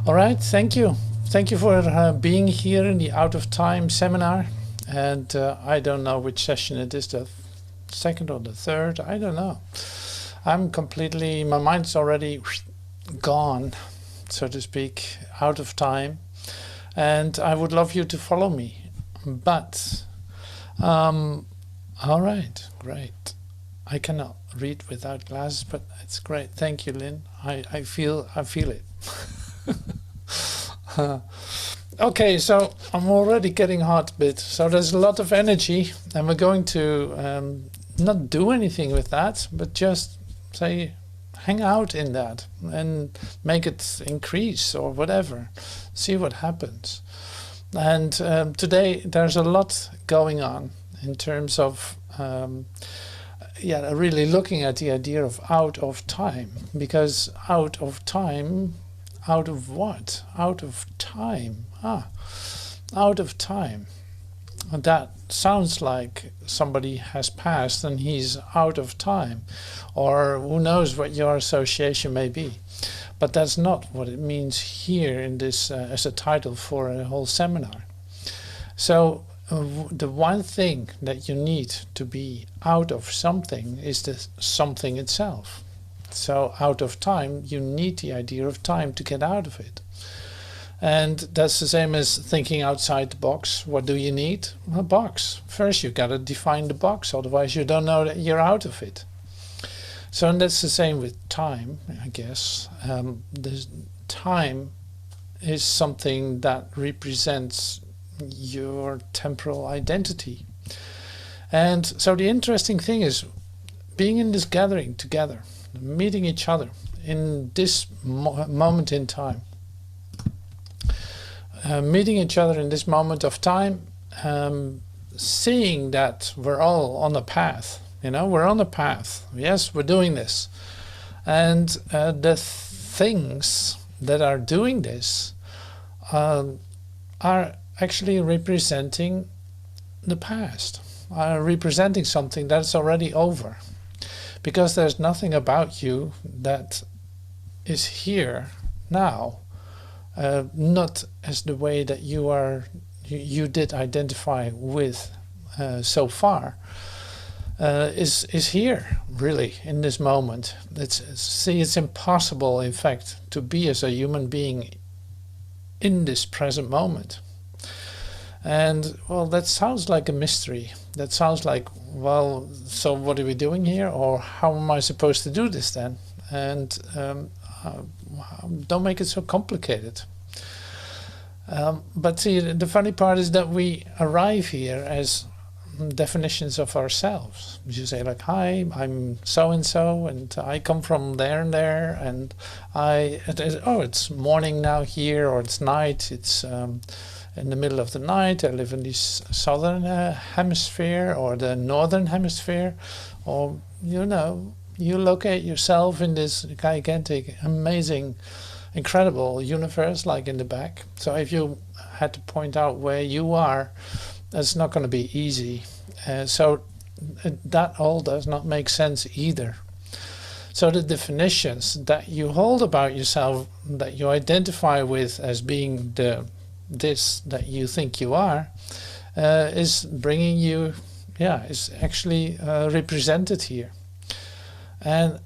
All right, thank you. Thank you for being here in the Out of Time seminar. And I don't know which session it is, the second or the third, I don't know. I'm completely, my mind's already gone, so to speak, out of time. And I would love you to follow me. But, all right, great. I cannot read without glasses, but it's great. Thank you, Lynn. I feel it. Okay, so I'm already getting hot a bit, so there's a lot of energy, and we're going to not do anything with that, but just say hang out in that and make it increase or whatever, see what happens. And today there's a lot going on in terms of really looking at the idea of out of time, because out of time, out of what? Out of time. Out of time. That sounds like somebody has passed and he's out of time, or who knows what your association may be. But that's not what it means here in this as a title for a whole seminar. So the one thing that you need to be out of something is the something itself. So out of time, you need the idea of time to get out of it. And that's the same as thinking outside the box. What do you need? A box. First you got to define the box, otherwise you don't know that you're out of it. So and that's the same with time, I guess. The time is something that represents your temporal identity. And so the interesting thing is being in this gathering together, meeting each other in this moment in time, meeting each other in this moment of time, seeing that we're all on a path. You know, we're on a path. Yes, we're doing this. And the things that are doing this are actually representing the past, are representing something that's already over. Because there's nothing about you that is here now, not as the way that you did identify with so far, is here really in this moment. It's impossible, in fact, to be as a human being in this present moment. And well, that sounds like a mystery. That sounds like, well, so what are we doing here, or how am I supposed to do this then? And don't make it so complicated. But see, the funny part is that we arrive here as definitions of ourselves. You say like, hi, I'm so-and-so, and I come from there and there, and it's morning now here, or it's night, it's in the middle of the night. I live in the southern hemisphere or the northern hemisphere, or you know, you locate yourself in this gigantic, amazing, incredible universe like in the back. So if you had to point out where you are, that's not going to be easy. So that all does not make sense either. So the definitions that you hold about yourself, that you identify with as being this that you think you are, is bringing you, is actually represented here. And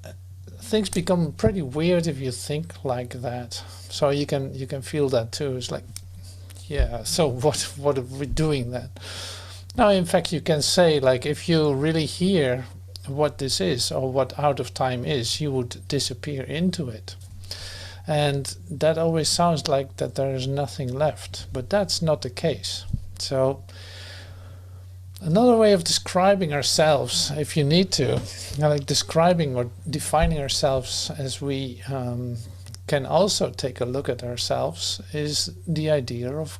things become pretty weird if you think like that. So you can feel that too. It's like, so what are we doing then? Now, in fact, you can say, like, if you really hear what this is or what out of time is, you would disappear into it. And that always sounds like that there is nothing left, but that's not the case. So another way of describing ourselves, if you need to, like describing or defining ourselves as we can also take a look at ourselves, is the idea of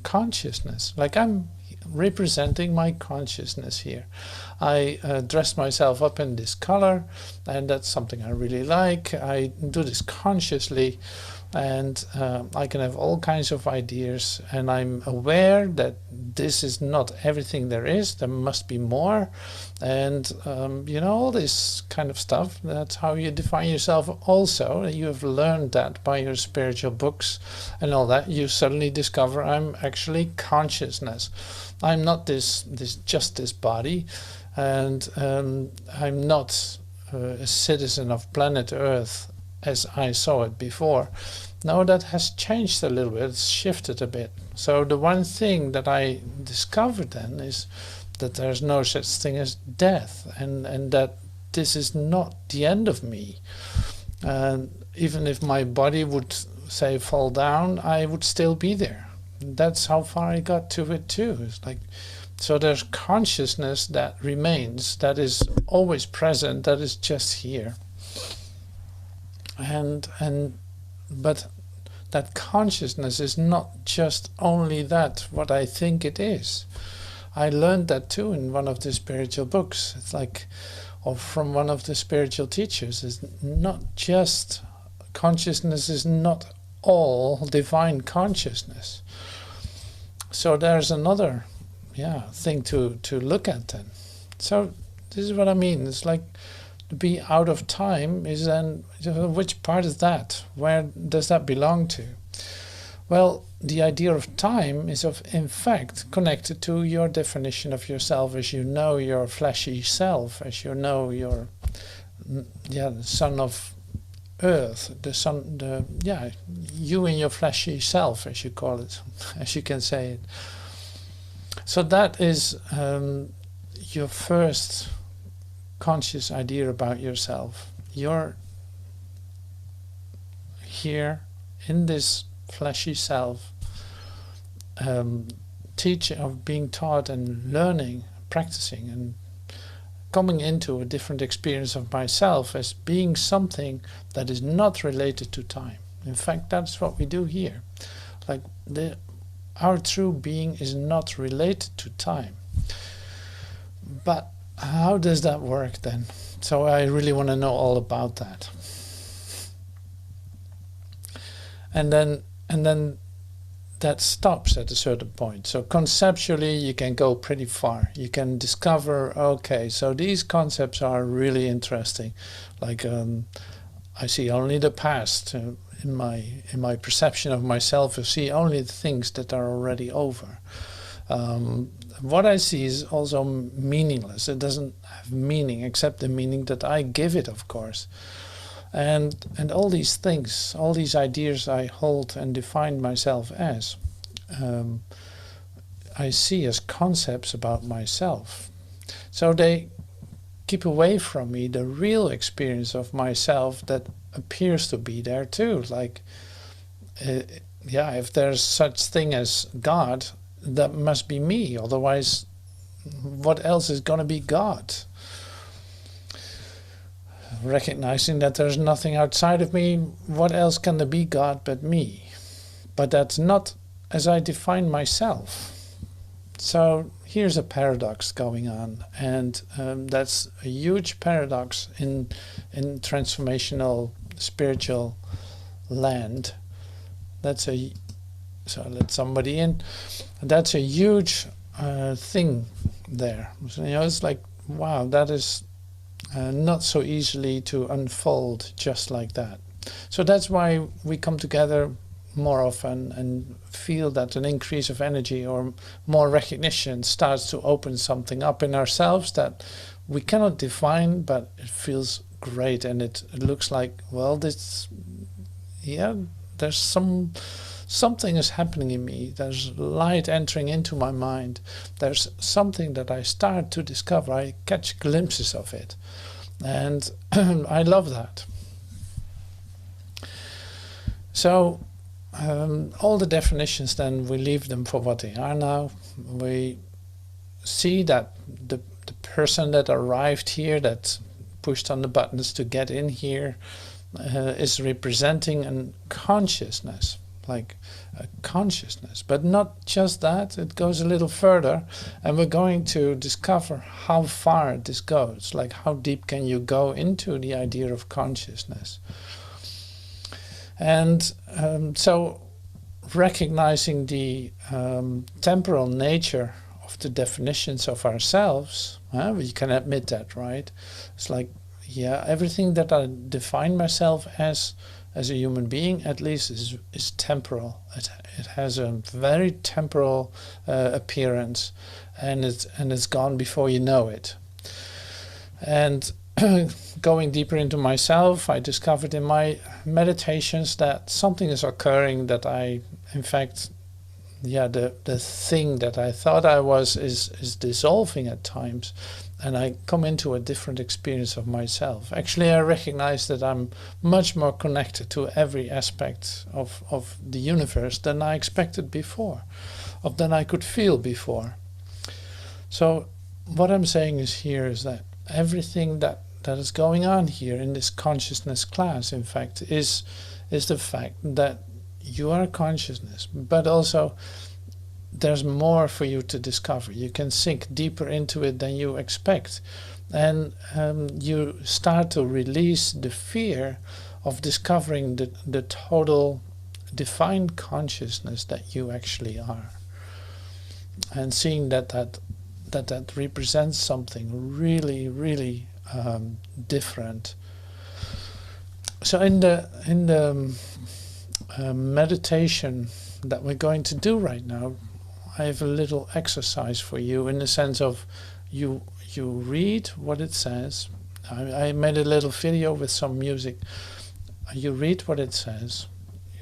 consciousness. Like, I'm representing my consciousness here. I dress myself up in this color, and that's something I really like. I do this consciously, and I can have all kinds of ideas, and I'm aware that this is not everything there is. There must be more, and you know, all this kind of stuff. That's how you define yourself also. You have learned that by your spiritual books and all that. You suddenly discover I'm actually consciousness. I'm not just this body, and I'm not a citizen of planet Earth as I saw it before. No, that has changed a little bit. It's shifted a bit. So the one thing that I discovered then is that there's no such thing as death, and that this is not the end of me. Even if my body would, say, fall down, I would still be there. That's how far I got to it too. It's like, so there's consciousness that remains, that is always present, that is just here. But that consciousness is not just only that, what I think it is. I learned that too in one of the spiritual books. It's like, or from one of the spiritual teachers. It's not just, consciousness is not all divine consciousness. So there's another thing to look at then. So this is what I mean. It's like, to be out of time is then, which part is that? Where does that belong to? Well, the idea of time is in fact connected to your definition of yourself as you know your fleshy self, as you know your the son of earth, you and your fleshy self, as you call it, as you can say it. So that is your first conscious idea about yourself. You're here in this fleshy self, being taught and learning, practicing, and coming into a different experience of myself as being something that is not related to time. In fact, that's what we do here. Like our true being is not related to time. But how does that work then? So I really want to know all about that. And then that stops at a certain point. So conceptually you can go pretty far. You can discover, okay, so these concepts are really interesting. Like I see only the past in my perception of myself. I see only the things that are already over. What I see is also meaningless. It doesn't have meaning except the meaning that I give it, of course. And all these things, all these ideas I hold and define myself as, I see as concepts about myself. So they keep away from me the real experience of myself that appears to be there too. Like, if there's such thing as God, that must be me. Otherwise, what else is going to be God? Recognizing that there's nothing outside of me, what else can there be God but me? But that's not as I define myself. So here's a paradox going on, and that's a huge paradox in transformational spiritual land. So let somebody in. That's a huge thing there. So, it's like, wow, that is not so easily to unfold just like that. So that's why we come together more often and feel that an increase of energy or more recognition starts to open something up in ourselves that we cannot define, but it feels great, and it looks like, well, there's something is happening in me. There's light entering into my mind. There's something that I start to discover. I catch glimpses of it. And I love that. So all the definitions, then we leave them for what they are now. We see that the person that arrived here, that pushed on the buttons to get in here, is representing a consciousness. Like a consciousness, but not just that. It goes a little further, and we're going to discover how far this goes. Like, how deep can you go into the idea of consciousness? And so recognizing the temporal nature of the definitions of ourselves, we can admit that, right? It's like, yeah, everything that I define myself as a human being, at least, is temporal. It has a very temporal appearance, and it's gone before you know it. And going deeper into myself, I discovered in my meditations that something is occurring that I, in fact, the thing that I thought I was is dissolving at times, and I come into a different experience of myself. Actually, I recognize that I'm much more connected to every aspect of the universe than I expected before, than I could feel before. So what I'm saying is that everything that is going on here in this consciousness class, in fact, is the fact that you are consciousness, but also there's more for you to discover. You can sink deeper into it than you expect, and you start to release the fear of discovering the total defined consciousness that you actually are, and seeing that represents something really, really different. So in the meditation that we're going to do right now, I have a little exercise for you, in the sense of you read what it says. I made a little video with some music. You read what it says.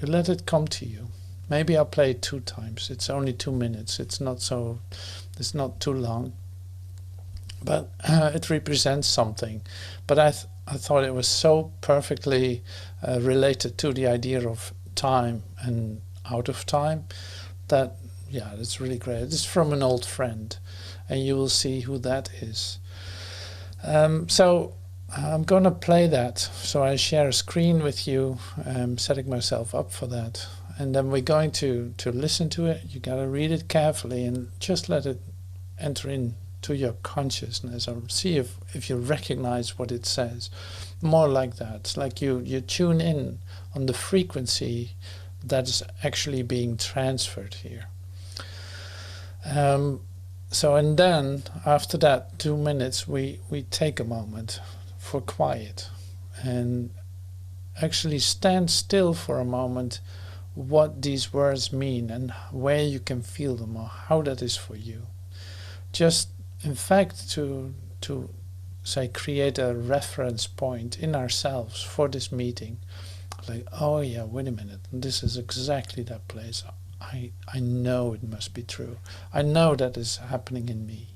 You let it come to you. Maybe I'll play it 2 times. It's only 2 minutes. It's not too long. But it represents something. But I thought it was so perfectly related to the idea of time and out of time that, yeah, it's really great. It's from an old friend, and you will see who that is. So I'm going to play that. So I share a screen with you, setting myself up for that. And then we're going to listen to it. You got to read it carefully and just let it enter into your consciousness, or see if you recognize what it says. More like that. It's like you tune in on the frequency that is actually being transferred here. So, and then after that 2 minutes, we take a moment for quiet and actually stand still for a moment, what these words mean and where you can feel them, or how that is for you. Just, in fact, to say, create a reference point in ourselves for this meeting. Like, oh yeah, wait a minute, this is exactly that place. I know it must be true. I know that is happening in me.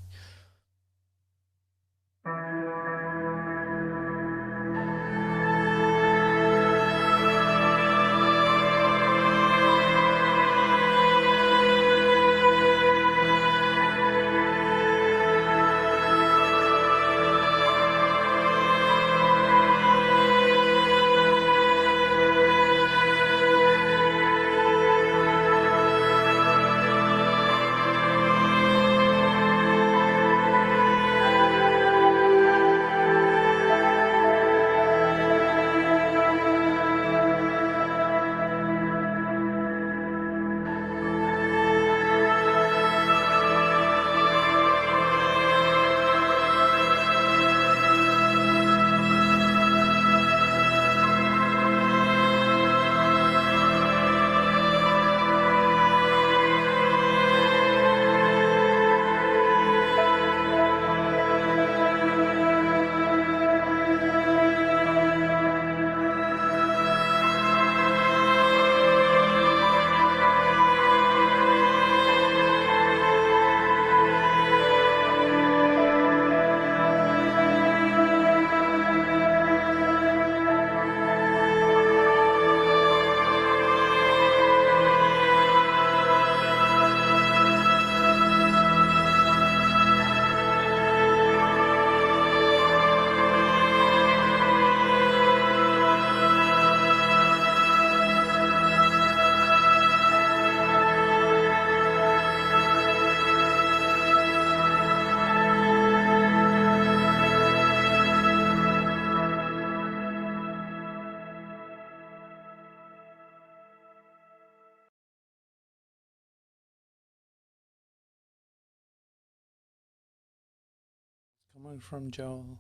coming from Joel.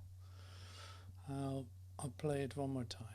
I'll play it one more time.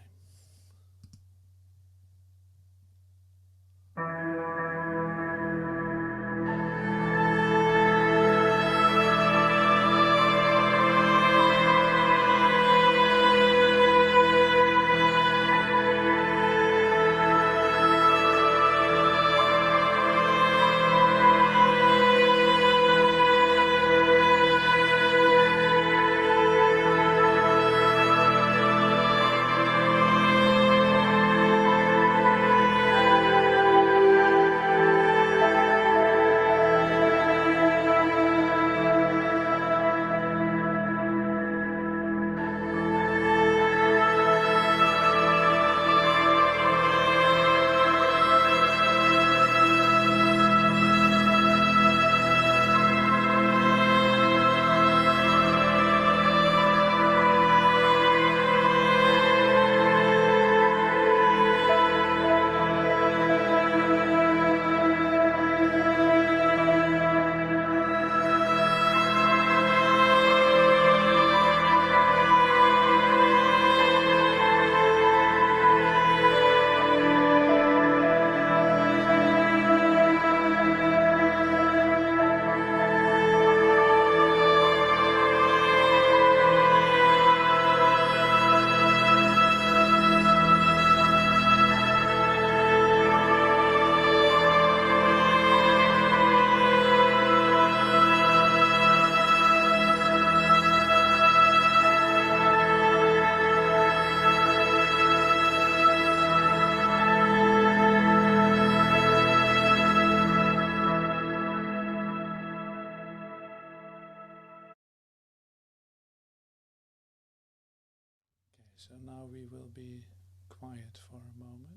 So now we will be quiet for a moment.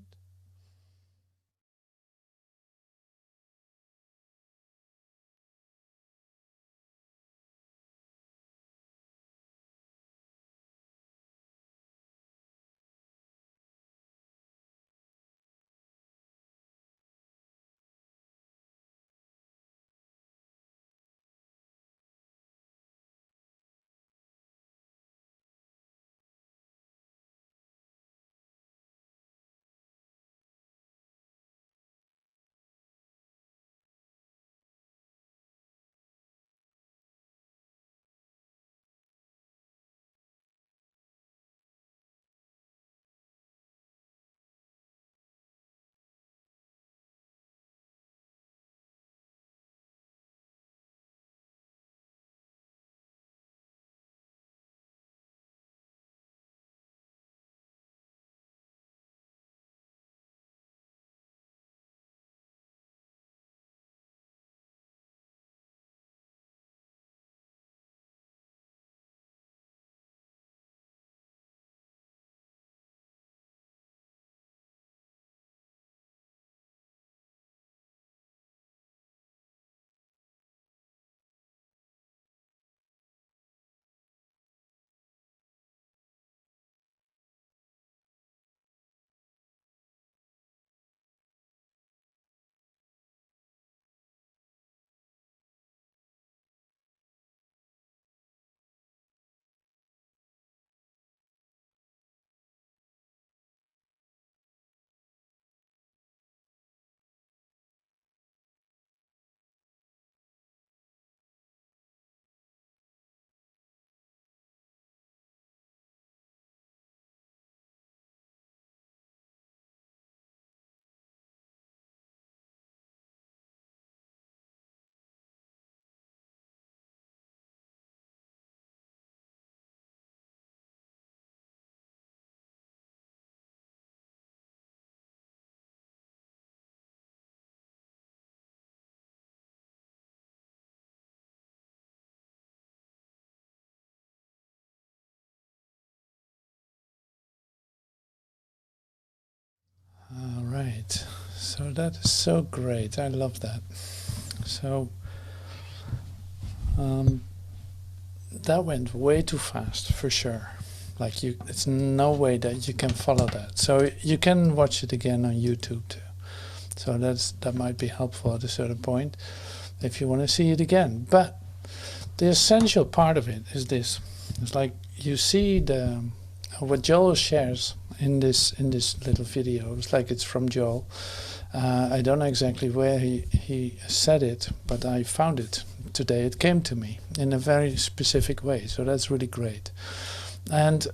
All right, so that is so great. I love that. So that went way too fast for sure. Like it's no way that you can follow that. So you can watch it again on YouTube too. So that might be helpful at a certain point if you want to see it again. But the essential part of it is this. It's like you see what Joel shares in this little video. It's like it's from Joel. I don't know exactly where he said it, but I found it today. It came to me in a very specific way, so that's really great. And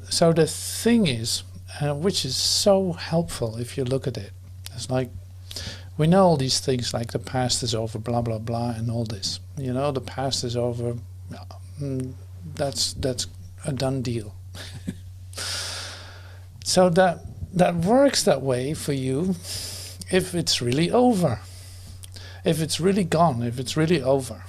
so the thing is, which is so helpful if you look at it, it's like we know all these things like the past is over, blah blah blah, and all this. You know, the past is over. That's a done deal. So that works that way for you if it's really over, if it's really gone, if it's really over.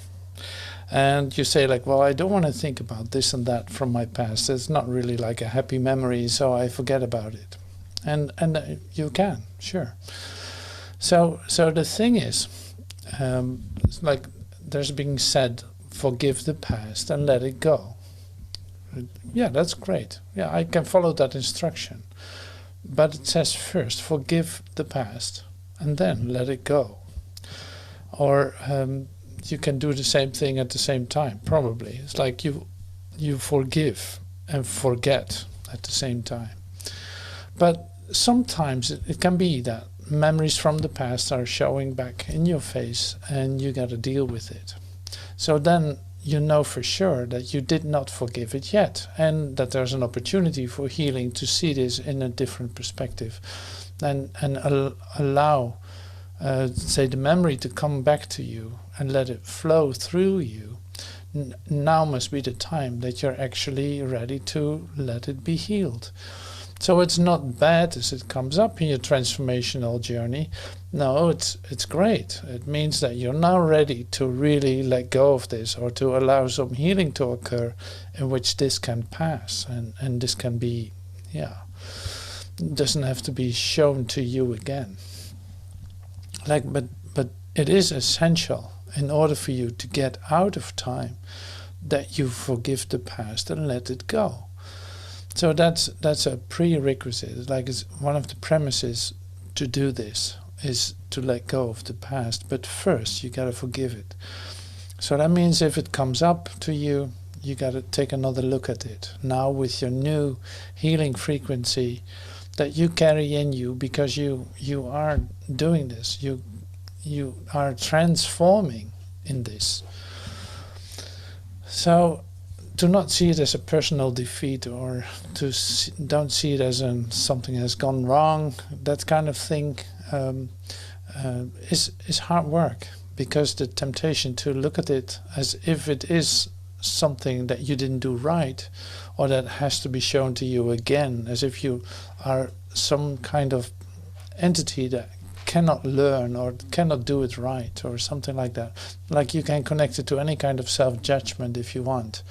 And you say like, well, I don't want to think about this and that from my past. It's not really like a happy memory, so I forget about it. And you can, sure. So the thing is, it's like there's being said, forgive the past and let it go. Yeah, that's great. Yeah, I can follow that instruction. But it says first, forgive the past and then let it go. Or you can do the same thing at the same time, probably. It's like you forgive and forget at the same time. But sometimes it can be that memories from the past are showing back in your face and you got to deal with it. So then you know for sure that you did not forgive it yet, and that there's an opportunity for healing to see this in a different perspective and allow say the memory to come back to you and let it flow through you. Now must be the time that you're actually ready to let it be healed. So it's not bad as it comes up in your transformational journey. No, it's great. It means that you're now ready to really let go of this, or to allow some healing to occur in which this can pass, and this can be, yeah, it doesn't have to be shown to you again. Like, but it is essential in order for you to get out of time that you forgive the past and let it go. So that's a prerequisite. Like, it's one of the premises to do this is to let go of the past. But first, you got to forgive it. So that means if it comes up to you, you got to take another look at it. Now with your new healing frequency that you carry in you, because you are doing this. You are transforming in this. So do not see it as a personal defeat, or don't see it as something has gone wrong. That kind of thing is hard work, because the temptation to look at it as if it is something that you didn't do right, or that has to be shown to you again, as if you are some kind of entity that cannot learn or cannot do it right, or something like that. Like, you can connect it to any kind of self-judgment if you want.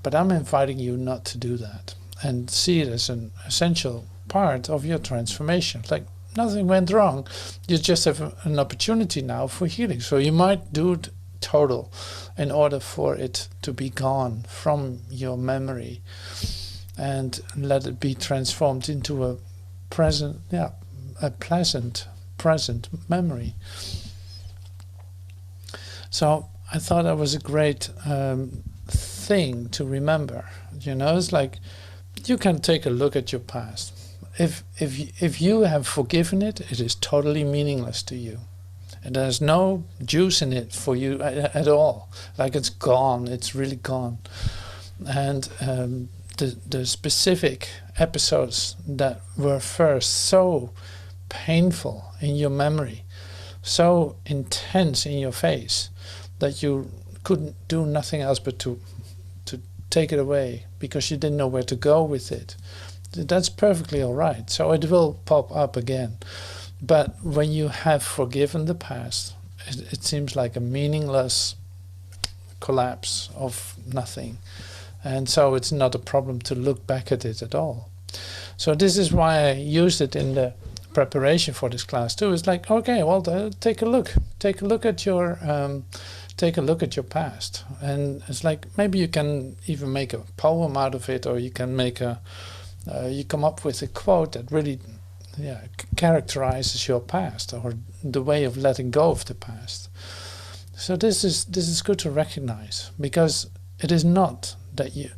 But I'm inviting you not to do that, and see it as an essential part of your transformation. Like, nothing went wrong. You just have an opportunity now for healing. So you might do it total in order for it to be gone from your memory and let it be transformed into a present, a pleasant present memory. So I thought that was a great thing to remember. You know, it's like you can take a look at your past. If you have forgiven it, it is totally meaningless to you. And there's no juice in it for you at all. Like, it's gone. It's really gone. And the specific episodes that were first so painful in your memory, so intense in your face, that you couldn't do nothing else but to take it away, because you didn't know where to go with it. That's perfectly all right. So it will pop up again. But when you have forgiven the past, it seems like a meaningless collapse of nothing. And so it's not a problem to look back at it at all. So this is why I used it in the preparation for this class too. It's like, okay, well, take a look at your past, and it's like maybe you can even make a poem out of it, or you can make you come up with a quote that really characterizes your past, or the way of letting go of the past. So this is good to recognize, because it is not that you,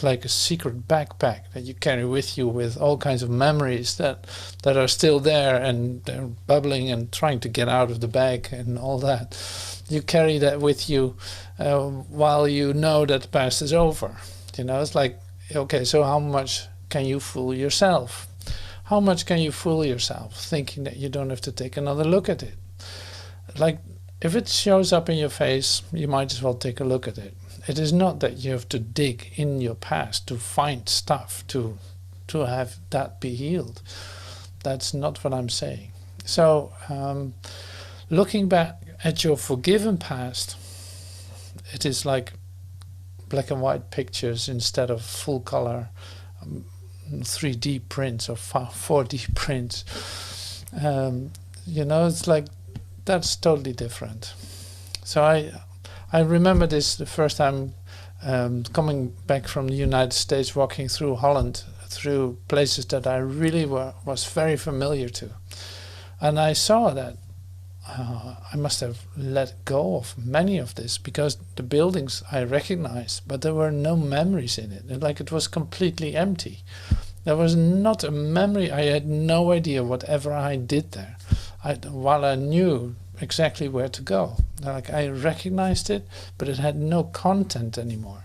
like a secret backpack that you carry with you with all kinds of memories that are still there and they're bubbling and trying to get out of the bag and all that. You carry that with you while you know that the past is over. You know, it's like, okay, so how much can you fool yourself? How much can you fool yourself thinking that you don't have to take another look at it? Like, if it shows up in your face, you might as well take a look at it. It is not that you have to dig in your past to find stuff to have that be healed. That's not what I'm saying. So looking back at your forgiven past, it is like black and white pictures instead of full color 3D prints or 4D prints. You know, it's like, that's totally different. So I remember this the first time coming back from the United States, walking through Holland, through places that I really was very familiar to. And I saw that I must have let go of many of this, because the buildings I recognized, but there were no memories in it. Like, it was completely empty. There was not a memory. I had no idea whatever I did there. While I knew exactly where to go. Like, I recognized it, but it had no content anymore.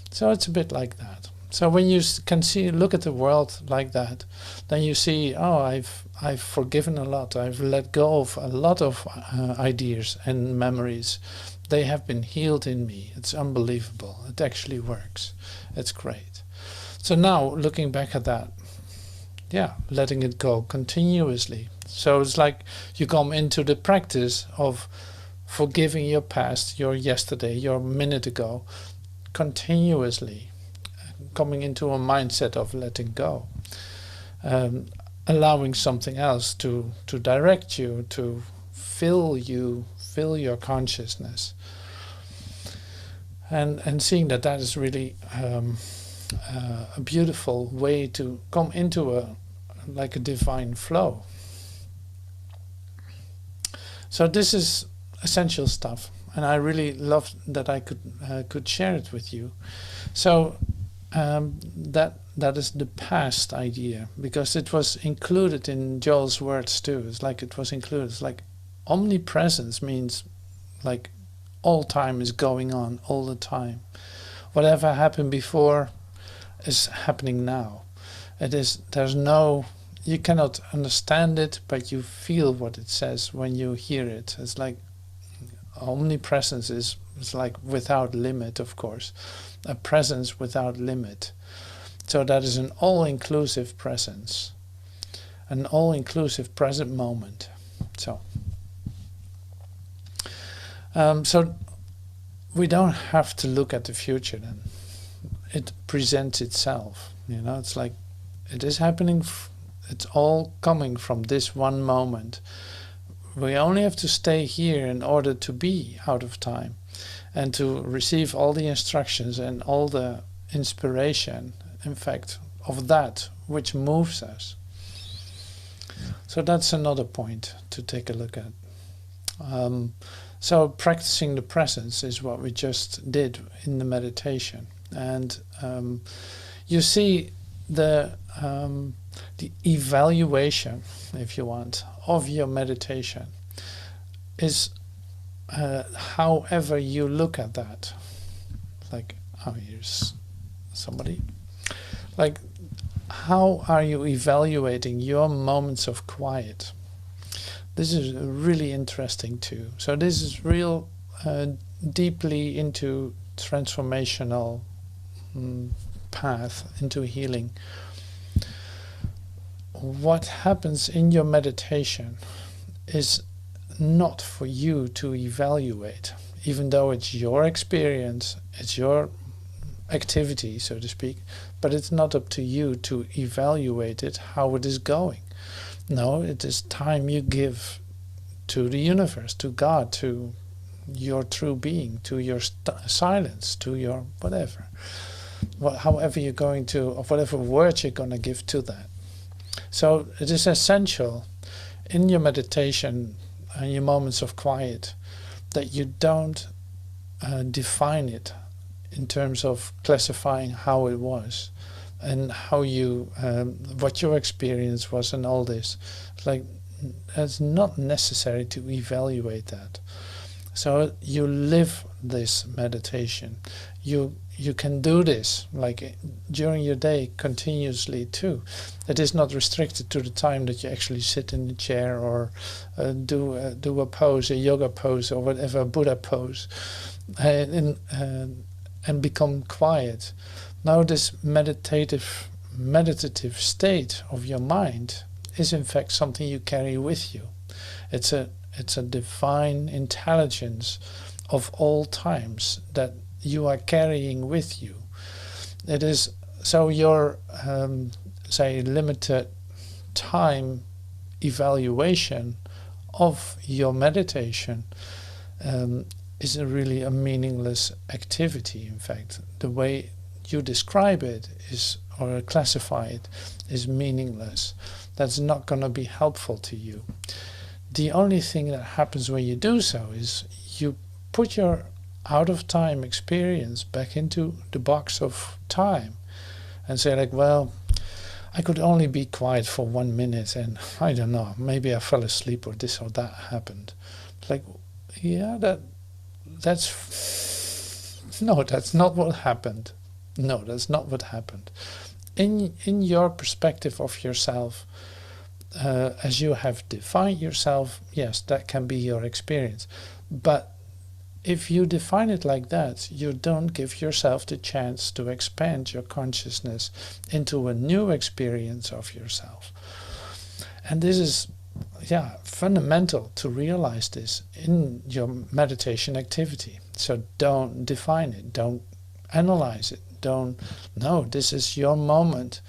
So it's a bit like that. So when you can look at the world like that, then you see, oh, I've forgiven a lot. I've let go of a lot of ideas and memories. They have been healed in me. It's unbelievable. It actually works. It's great. So now, looking back at that, yeah, letting it go continuously. So it's like you come into the practice of forgiving your past, your yesterday, your minute ago, continuously, coming into a mindset of letting go, allowing something else to direct you, to fill your consciousness, and seeing that is really a beautiful way to come into a divine flow. So this is essential stuff, and I really loved that I could share it with you. So that is the past idea, because it was included in Joel's words too. It's like it was included. It's like omnipresence means like all time is going on all the time. Whatever happened before is happening now. You cannot understand it, but you feel what it says when you hear it. It's like omnipresence is like without limit, of course. A presence without limit. So that is an all-inclusive presence. An all-inclusive present moment. So we don't have to look at the future then. It presents itself. You know, it's like it is happening. It's all coming from this one moment. We only have to stay here in order to be out of time and to receive all the instructions and all the inspiration, in fact, of that which moves us. So that's another point to take a look at. So practicing the presence is what we just did in the meditation. And you see the evaluation, if you want, of your meditation is however you look at that. Like, oh, here's somebody. Like, how are you evaluating your moments of quiet? This is really interesting too. So this is real deeply into transformational path, into healing. What happens in your meditation is not for you to evaluate, even though it's your experience, it's your activity, so to speak, but it's not up to you to evaluate it, how it is going. No, it is time you give to the universe, to God, to your true being, to your silence, to your whatever. However you're going to, or whatever words you're going to give to that. So it is essential in your meditation and your moments of quiet that you don't define it in terms of classifying how it was and how you what your experience was and all this. It's like it's not necessary to evaluate that. So you live this meditation. You can do this like during your day continuously too. It is not restricted to the time that you actually sit in the chair or do a pose, a yoga pose or whatever, a Buddha pose, and become quiet. Now this meditative state of your mind is in fact something you carry with you. It's a divine intelligence of all times that you are carrying with you. It is so your say limited time evaluation of your meditation is really a meaningless activity. In fact, the way you describe it is or classify it is meaningless. That's not going to be helpful to you. The only thing that happens when you do so is you put your out of time experience back into the box of time and say like, well, I could only be quiet for 1 minute and I don't know, maybe I fell asleep or this or that happened. It's like, yeah, that's not what happened. No, that's not what happened. In your perspective of yourself, as you have defined yourself, yes, that can be your experience. But if you define it like that, you don't give yourself the chance to expand your consciousness into a new experience of yourself. And this is, yeah, fundamental to realize this in your meditation activity. So don't define it, don't analyze it, no, this is your moment.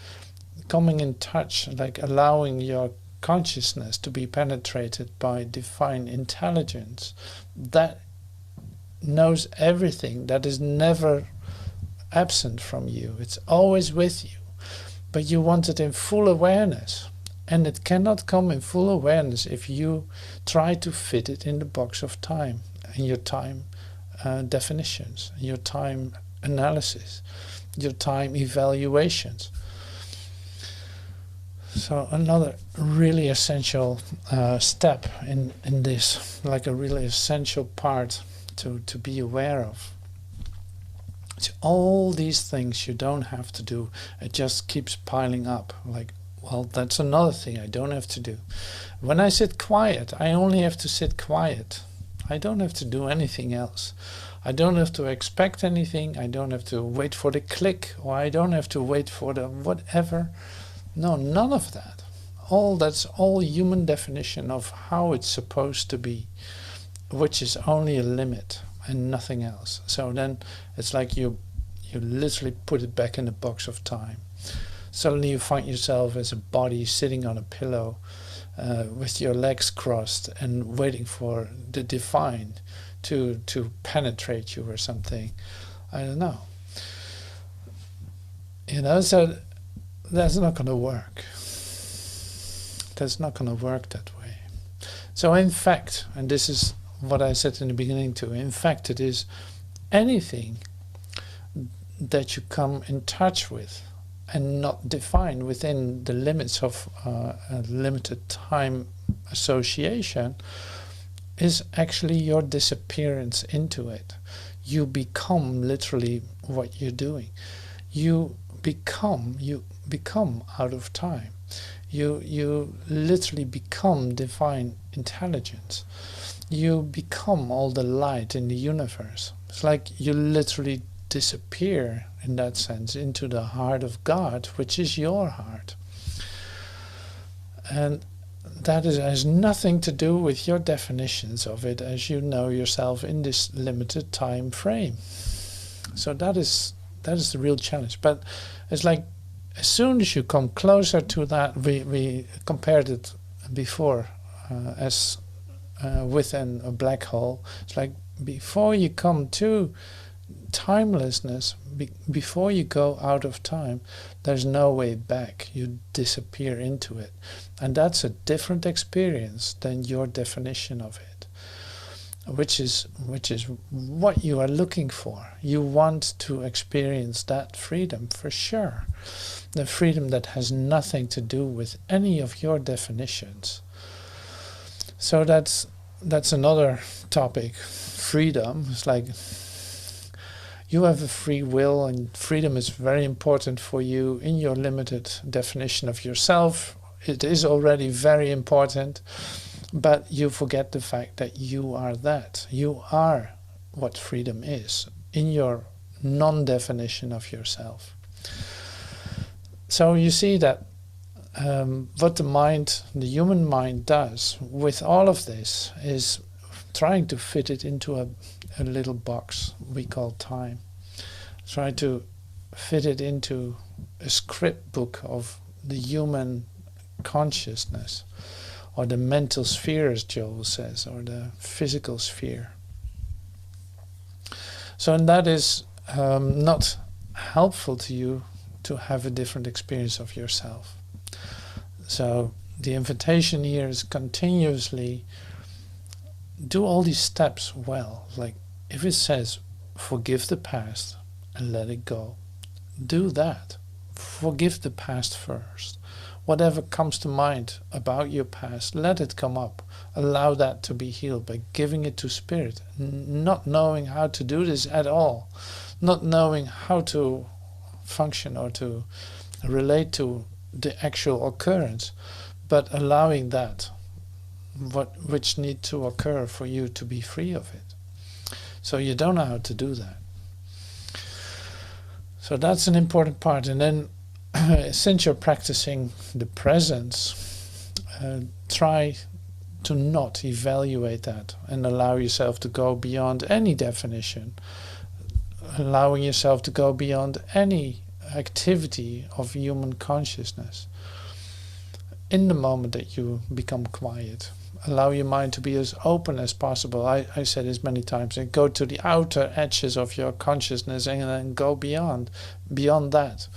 Coming in touch, like allowing your consciousness to be penetrated by divine intelligence that knows everything, that is never absent from you. It's always with you. But you want it in full awareness. And it cannot come in full awareness if you try to fit it in the box of time, in your time definitions, your time analysis, your time evaluations. So another really essential step in this, like a really essential part to be aware of. So all these things you don't have to do. It just keeps piling up. Like, well, that's another thing I don't have to do. When I sit quiet, I only have to sit quiet. I don't have to do anything else. I don't have to expect anything. I don't have to wait for the click, or I don't have to wait for the whatever. No, none of that. That's all human definition of how it's supposed to be, which is only a limit and nothing else. So then it's like you literally put it back in the box of time. Suddenly you find yourself as a body sitting on a pillow with your legs crossed and waiting for the divine to penetrate you or something. I don't know. So that's not going to work. That's not going to work that way. So in fact, and this is what I said in the beginning too, in fact it is anything that you come in touch with and not define within the limits of a limited time association is actually your disappearance into it. You become literally what you're doing. You become out of time. You literally become divine intelligence. You become all the light in the universe. It's like you literally disappear in that sense into the heart of God, which is your heart. And that has nothing to do with your definitions of it as you know yourself in this limited time frame. So that is the real challenge. But it's like as soon as you come closer to that, we compared it before as within a black hole. It's like before you come to timelessness, before you go out of time, there's no way back. You disappear into it. And that's a different experience than your definition of it. which is what you are looking for. You want to experience that freedom for sure. The freedom that has nothing to do with any of your definitions. So that's another topic. Freedom. It's like you have a free will, and freedom is very important for you in your limited definition of yourself. It is already very important. But you forget the fact that you are that. You are what freedom is in your non-definition of yourself. So you see that what the human mind does with all of this is trying to fit it into a little box we call time. Try to fit it into a script book of the human consciousness, or the mental sphere, as Joel says, or the physical sphere. So and that is not helpful to you to have a different experience of yourself. So the invitation here is continuously do all these steps well. Like if it says forgive the past and let it go, do that. Forgive the past first. Whatever comes to mind about your past, let it come up. Allow that to be healed by giving it to spirit. Not knowing how to do this at all. Not knowing how to function or to relate to the actual occurrence. But allowing that, which need to occur for you to be free of it. So you don't know how to do that. So that's an important part. And then since you're practicing the presence, try to not evaluate that and allow yourself to go beyond any definition, allowing yourself to go beyond any activity of human consciousness. In the moment that you become quiet, allow your mind to be as open as possible. I said this many times, and go to the outer edges of your consciousness and then go beyond that.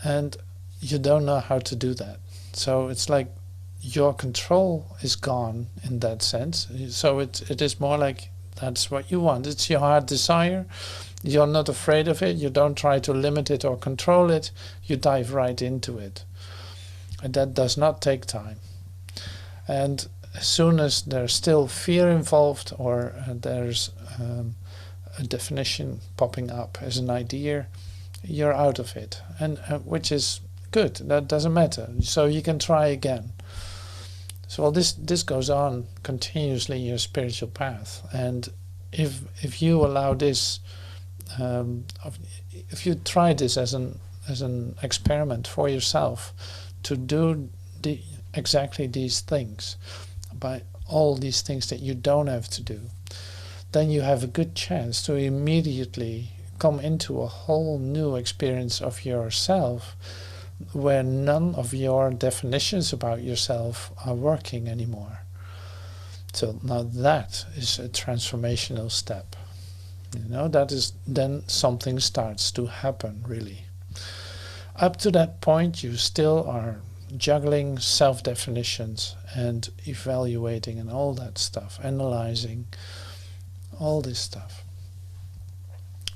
And you don't know how to do that. So it's like your control is gone in that sense. So it is more like that's what you want. It's your heart desire. You're not afraid of it. You don't try to limit it or control it. You dive right into it. And that does not take time. And as soon as there's still fear involved, or there's a definition popping up as an idea, you're out of it, and which is good. That doesn't matter. So you can try again. So this goes on continuously in your spiritual path, and if you allow this, if you try this as an experiment for yourself, to do exactly these things, by all these things that you don't have to do, then you have a good chance to immediately come into a whole new experience of yourself, where none of your definitions about yourself are working anymore. So now that is a transformational step. That is then something starts to happen, really. Up to that point, you still are juggling self-definitions and evaluating and all that stuff, analyzing, all this stuff.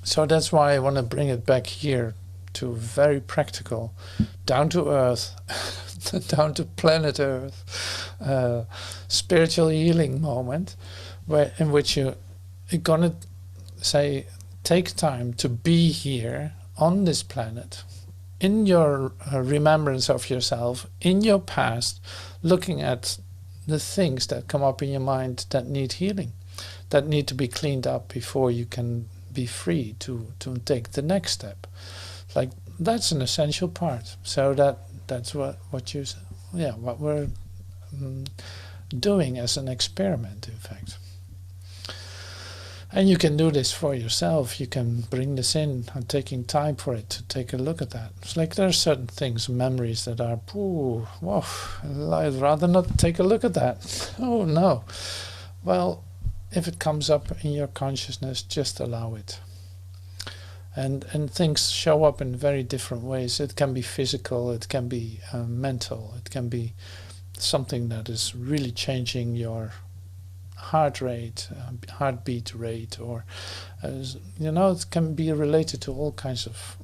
So that's why I want to bring it back here to very practical, down to earth, down to planet Earth, spiritual healing moment, in which you're gonna say, take time to be here on this planet, in your remembrance of yourself, in your past, looking at the things that come up in your mind that need healing, that need to be cleaned up before you can be free to take the next step. Like that's an essential part. So that's what we're doing as an experiment, in fact. And you can do this for yourself. You can bring this in and taking time for it to take a look at that. It's like there are certain things, memories that are, whoa, I'd rather not take a look at that. Oh no. Well, if it comes up in your consciousness, just allow it. And things show up in very different ways. It can be physical, it can be mental, it can be something that is really changing your heart rate, heartbeat rate, or it can be related to all kinds of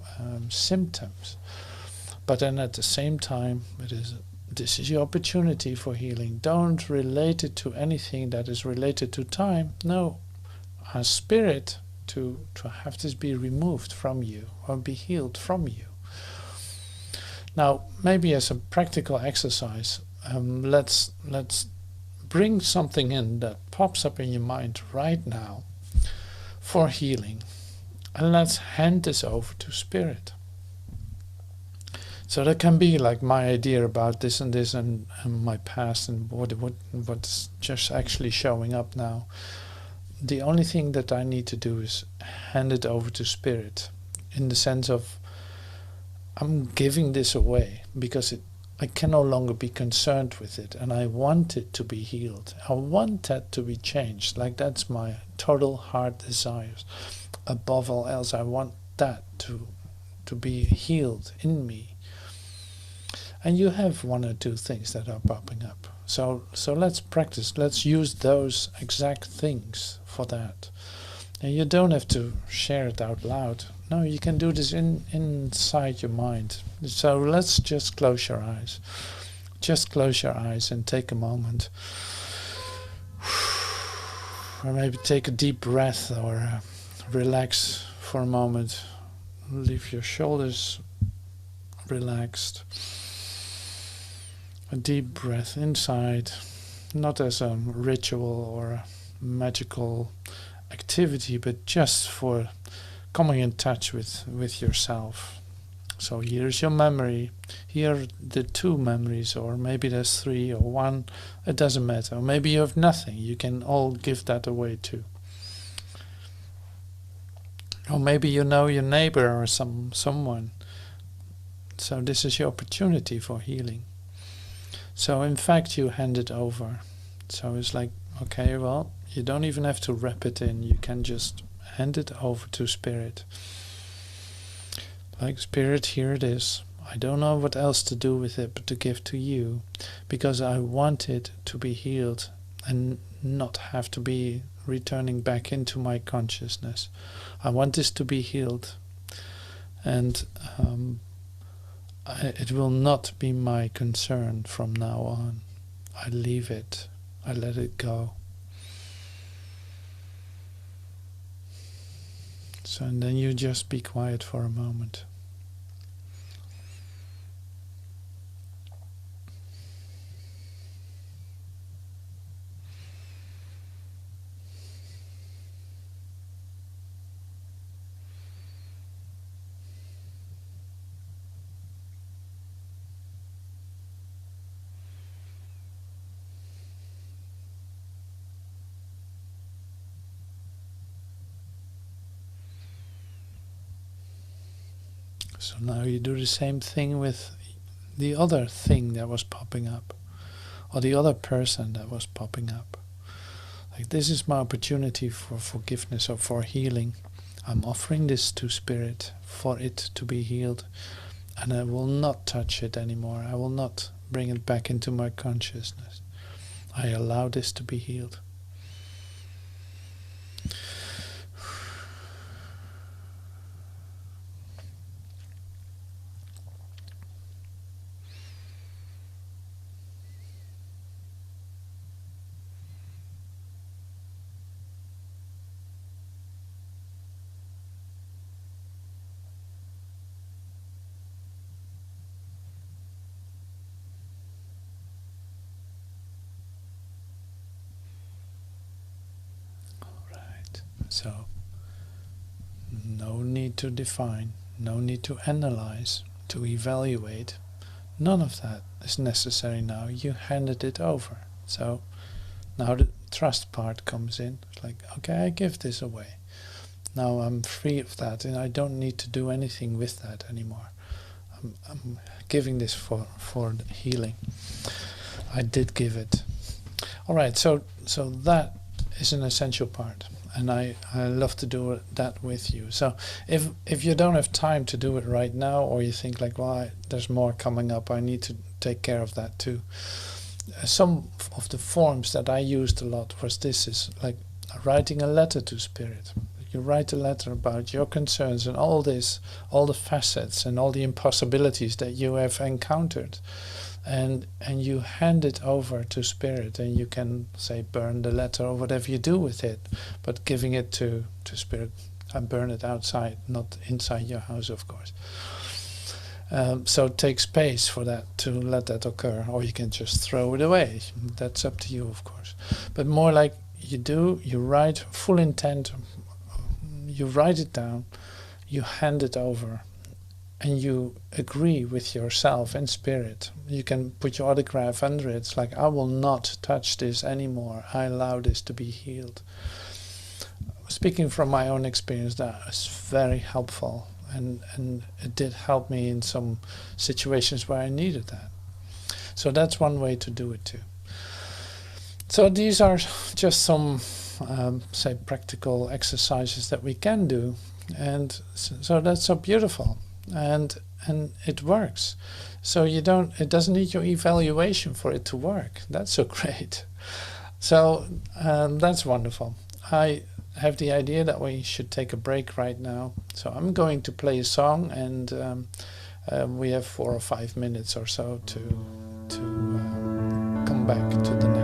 symptoms. But then at the same time, this is your opportunity for healing. Don't relate it to anything that is related to time. No, a spirit to have this be removed from you or be healed from you. Now, maybe as a practical exercise, let's bring something in that pops up in your mind right now for healing, and let's hand this over to spirit. So that can be like my idea about this and this and my past and what's just actually showing up now. The only thing that I need to do is hand it over to spirit, in the sense of I'm giving this away because I can no longer be concerned with it, and I want it to be healed. I want that to be changed. Like, that's my total heart desires. Above all else, I want that to be healed in me. And you have one or two things that are popping up. So let's practice. Let's use those exact things for that. And you don't have to share it out loud. No, you can do this inside your mind. So let's just close your eyes. Just close your eyes and take a moment. Or maybe take a deep breath, or relax for a moment. Leave your shoulders relaxed. A deep breath inside, not as a ritual or a magical activity, but just for coming in touch with yourself. So here's your memory. Here are the two memories, or maybe there's three or one. It doesn't matter. Or maybe you have nothing. You can all give that away too. Or maybe you know your neighbor or someone. So this is your opportunity for healing. So in fact you hand it over. So it's like, okay, well, you don't even have to wrap it in. You can just hand it over to spirit. Like, spirit, here it is. I don't know what else to do with it but to give to you, because I want it to be healed and not have to be returning back into my consciousness. I want this to be healed, and it will not be my concern from now on. I leave it. I let it go. So, and then you just be quiet for a moment. So now you do the same thing with the other thing that was popping up, or the other person that was popping up. Like, this is my opportunity for forgiveness or for healing. I'm offering this to spirit for it to be healed, and I will not touch it anymore. I will not bring it back into my consciousness. I allow this to be healed. So, no need to define, no need to analyze, to evaluate. None of that is necessary now. You handed it over. So now the trust part comes in. It's like, okay, I give this away. Now I'm free of that, and I don't need to do anything with that anymore. I'm giving this for healing. I did give it. All right, so that is an essential part. And I love to do that with you. So if you don't have time to do it right now, or you think like, well, there's more coming up, I need to take care of that too. some of the forms that I used a lot was this, is like writing a letter to spirit. You write a letter about your concerns and all this, all the facets and all the impossibilities that you have encountered, and you hand it over to spirit, and you can say burn the letter or whatever you do with it, but giving it to spirit, and burn it outside, not inside your house, of course. So take space for that, to let that occur, or you can just throw it away. That's up to you, of course. But more like you write full intent, you write it down, you hand it over, and you agree with yourself and spirit. You can put your autograph under it. It's like, I will not touch this anymore. I allow this to be healed. Speaking from my own experience, that is very helpful. And it did help me in some situations where I needed that. So that's one way to do it too. So these are just some, say, practical exercises that we can do. And so that's so beautiful. And it works. So it doesn't need your evaluation for it to work. That's so great. So that's wonderful. I have the idea that we should take a break right now. So I'm going to play a song, and we have 4 or 5 minutes or so to come back to the